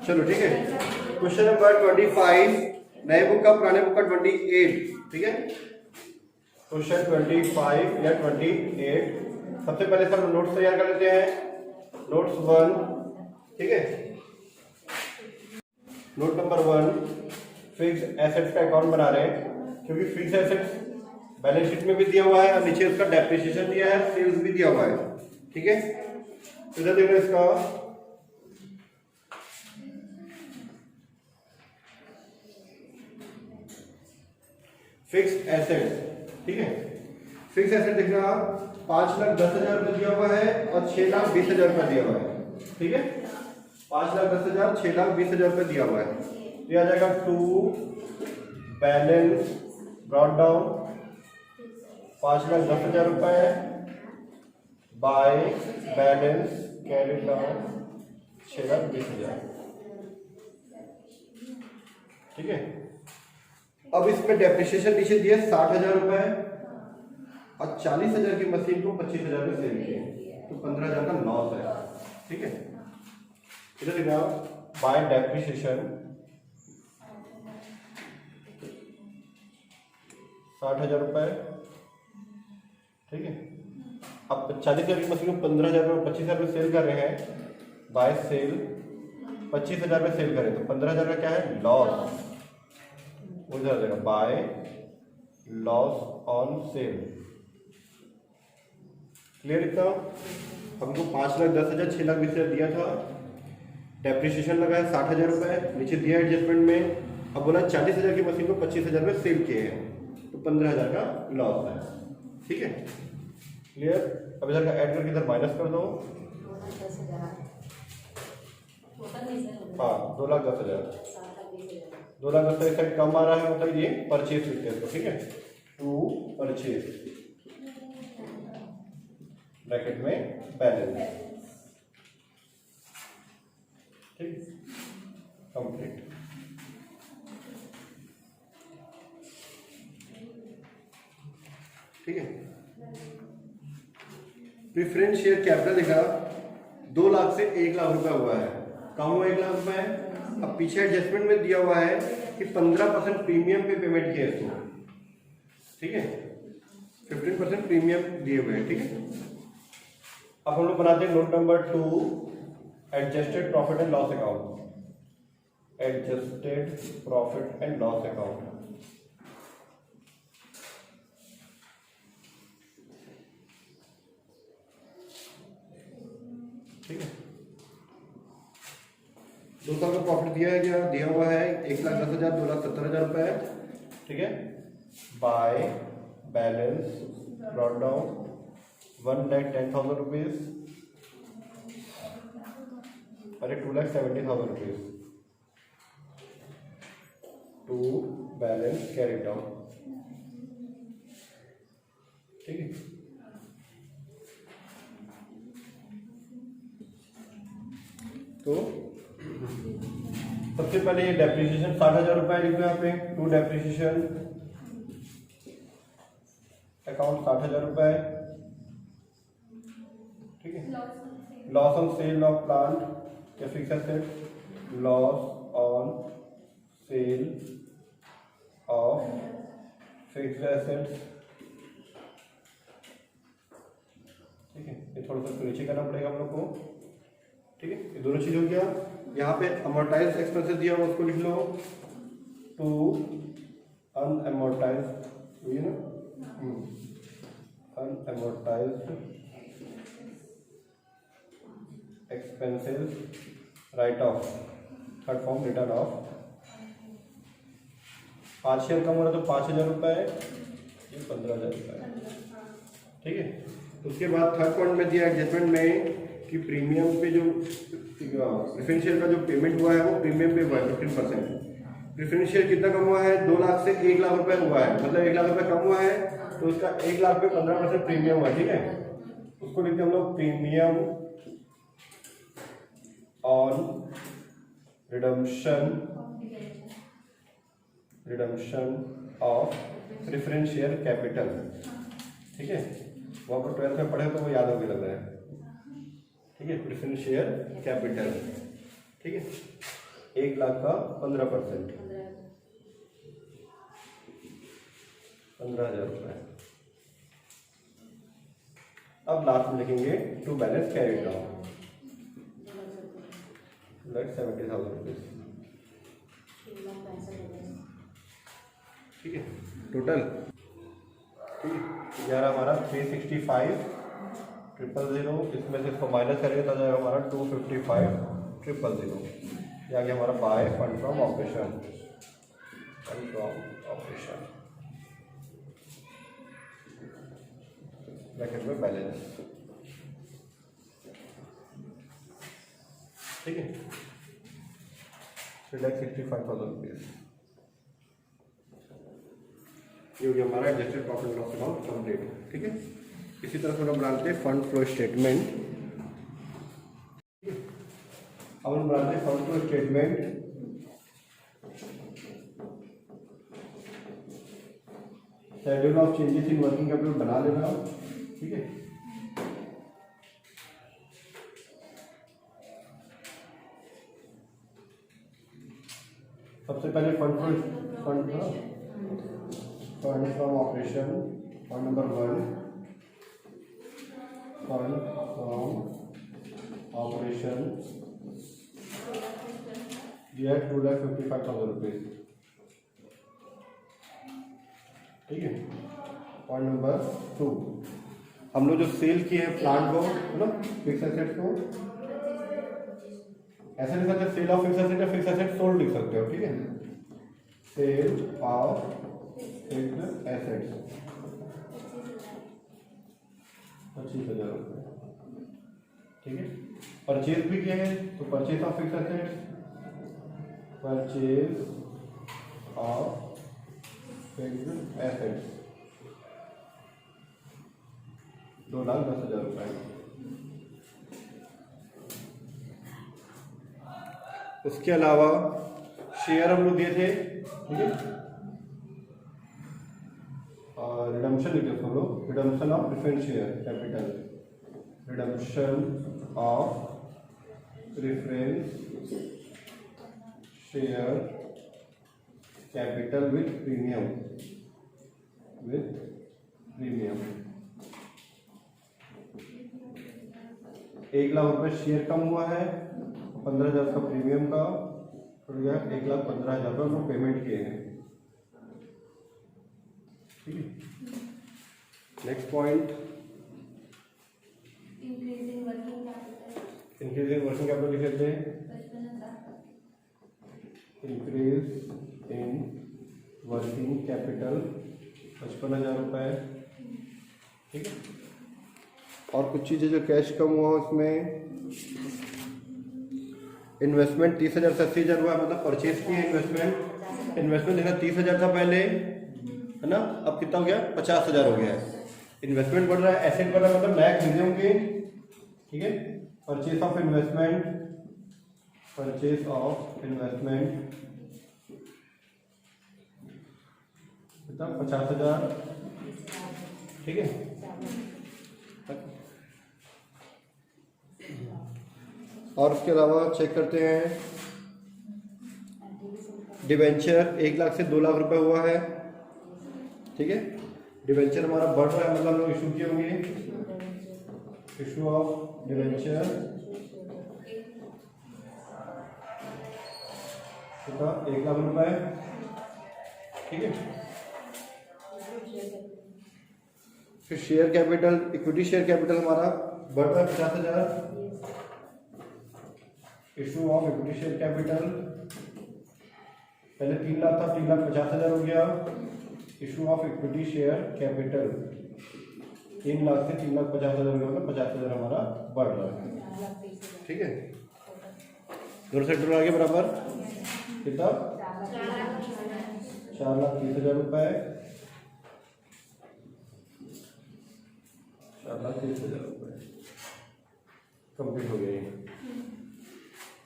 चलो ठीक है। क्वेश्चन नंबर 25, नए बुक का पुराने बुक का 28, ठीक है। क्वेश्चन 25 या 28। सबसे पहले सब नोट्स तैयार कर लेते हैं। नोट्स 1, ठीक है। नोट नंबर 1, फिक्स एसेट्स का अकाउंट बना रहे हैं, क्योंकि फिक्स एसेट्स बैलेंस शीट में भी दिया हुआ है और नीचे उसका डेप्रिसिएशन दिया है, सेल्स भी दिया हुआ है, ठीक है। इधर देखो इसका फिक्स एसेट, ठीक है। फिक्स एसेट देखना आप 5,10,000 रुपये दिया हुआ है और 6,20,000 रुपये दिया हुआ है, ठीक है। 5,10,000, 6,20,000 रुपये दिया हुआ है। तो यह आ जाएगा टू बैलेंस ब्रॉट डाउन 5,10,000 रुपये बाय बैलेंस कैरिड डाउन 6,20,000, ठीक है। अब इसमें डेप्रिसिएशन नीचे दिए 60,000 रुपये और 40,000 की मशीन को 25,000 में सेल किए, तो 15,000 का लॉस है, ठीक है। इधर देखना बाय डेप्रिसिएशन 60,000 रुपये, ठीक है। अब 40,000 की मशीन को 15,000 में 25,000 में सेल कर रहे हैं, बाय सेल 25,000 में सेल करें तो 15,000 का क्या है लॉस, उधर आ जाएगा by loss on cell. Clear इतना। हमको 5,10,000 6,20,000 दिया था, डेप्रिसिएशन लगा है 60,000 रुपये, नीचे दिया एडजस्टमेंट में। अब बोला 40,000 की मशीन को 25,000 में सेल किए हैं, तो 15,000 का लॉस है, ठीक है। क्लियर। अब इधर का ऐड करके इधर माइनस कर दो। हाँ 2,10,000, 2,10,000 से कम आ रहा है, मतलब ये परचेज लिखते हैं, ठीक है। टू परचेज ब्रैकेट में बैलेंस, ठीक, कंप्लीट। ठीक है। प्रेफरेंस शेयर कैपिटल देखा 2 लाख से 1 लाख रुपए हुआ है, कम हुआ 1 लाख रुपए। अब पीछे एडजस्टमेंट में दिया हुआ है कि 15% प्रीमियम पे पेमेंट किया इसको, ठीक है। 15% प्रीमियम दिए हुए हैं, ठीक है। अब हम लोग बनाते हैं note number 2, adjusted profit and loss account. Adjusted profit and loss account, ठीक है। 2 साल का प्रॉफिट दिया है, क्या दिया हुआ है 1,10,000, 2,70,000 रुपए, ठीक है। By balance brought down 1,10,000 rupees, अरे 2,70,000 rupees to balance carry down, ठीक है। तो सबसे पहले ये डेप्रिसिएशन 60,000 रुपए लिखो यहाँ पे, टू डेप्रिसिएशन अकाउंट 60,000 रुपए, ठीक है। Loss on sale of plant या fix asset, loss on sale of fix assets, ठीक है। ये थोड़ा सा नीचे करना पड़ेगा हम लोग को, ठीक है। ये दोनों चीज हो गया। यहाँ पे अमोर्टाइज एक्सपेंसेस दिया हुआ उसको लिख लो, टू अनअमोर्टाइज, हुई ना, unamortized expenses write off, third form return off. 5 share कम हो रहा तो 5,000 रुपए, ये 15,000 रुपए, ठीक है। उसके बाद थर्ड पॉइंट में दिया एडजस्टमेंट में कि प्रीमियम पे जो प्रेफरेंस शेयर का जो पेमेंट हुआ है वो प्रीमियम पे हुआ है 15%। प्रेफरेंस शेयर कितना कम हुआ है, 2 लाख से 1 लाख रुपए हुआ है, मतलब 1 लाख रुपए कम हुआ है, तो उसका 1 लाख पे 15% प्रीमियम हुआ, ठीक है। उसको लिखते हैं हम लोग premium on redemption of preference share capital, ठीक है। वहाँ पर 12th में पढ़े तो वो याद होगी लग रहा है, ठीक है। प्रेफरेंस शेयर कैपिटल, ठीक है। 1 लाख का 15%, 15,000 रुपये। अब लास्ट में लिखेंगे to balance carry down, let 70,000 rupees. ठीक है, टोटल ठीक है, यार हमारा 365,000, इसमें से इसको माइनस करेंगे तो जाएगा हमारा 255,000। ये आ गया हमारा by fund from operation, bracket में बैलेंस। ठीक है, 3,65,000 रुपीज। ये हो गया हमारा adjusted profit and loss account complete. ठीक है, इसी तरह से हम बनाते हैं फंड फ्लो स्टेटमेंट। अब हम बनाते हैं fund flow statement. Schedule of changes in working capital बना लेना। ठीक है, सबसे पहले fund from operation, fund number 1, fund from operation दिया 2,55,000 रुपीज। ठीक है, पॉइंट नंबर 2, हम लोग जो सेल किए हैं प्लांट को, है ना, फिक्स एसेट को, ऐसे लिख सकते हैं सेल ऑफ फिक्स एसेट या फिक्स एसेट सोल्ड लिख सकते हो। ठीक है, सेल ऑफ फिक्स एसेट्स 25,000 रुपये। ठीक है, परचेज भी किए हैं तो purchase of fix assets, purchase of fix assets 2,10,000 रुपये। उसके अलावा शेयर हम लोग दिए थे। ठीक है, और रिडम्पशन लिखे हम लोग, redemption of preference share capital, redemption of preference share capital with premium, 1 lakh रुपए शेयर कम हुआ है, 15,000 का प्रीमियम का हो गया, 1,15,000 रुपये हम पेमेंट किए हैं। ठीक है, next point, increase in working capital लिख लेते हैं, इंक्रीज इन वर्किंग कैपिटल 55,000 रुपये। ठीक है, और कुछ चीज़ें जो कैश कम हुआ उसमें इन्वेस्टमेंट 30,000 से 80,000 हुआ, मतलब परचेज किए इन्वेस्टमेंट देखा 30,000 था पहले, है ना, अब कितना हो गया 50,000 हो गया है। इन्वेस्टमेंट बढ़ रहा है, एसेट बढ़ रहा है, मतलब नया खरीदे होंगे। ठीक है, परचेज ऑफ इन्वेस्टमेंट कितना 50,000। ठीक है, और उसके अलावा चेक करते हैं डिवेंचर 1 लाख से 2 लाख रुपए हुआ है। ठीक है, डिवेंचर हमारा बढ़ रहा है, मतलब हम लोग इशू किए होंगे, इशू ऑफ डिवेंचर कितना 1 लाख रुपए। ठीक है, फिर share capital, equity share capital हमारा बढ़ रहा है 50,000, issue of equity share capital पहले 3 लाख था, 3,50,000 हो गया। Issue of equity share capital 3 lakh से 3,50,000 हो गया, मतलब 50,000 हमारा बढ़ रहा है। ठीक है, दोनों सेक्टर आ गया बराबर, कितना 4,30,000 रुपये, 4,30,000 रुपये कंप्लीट हो गए।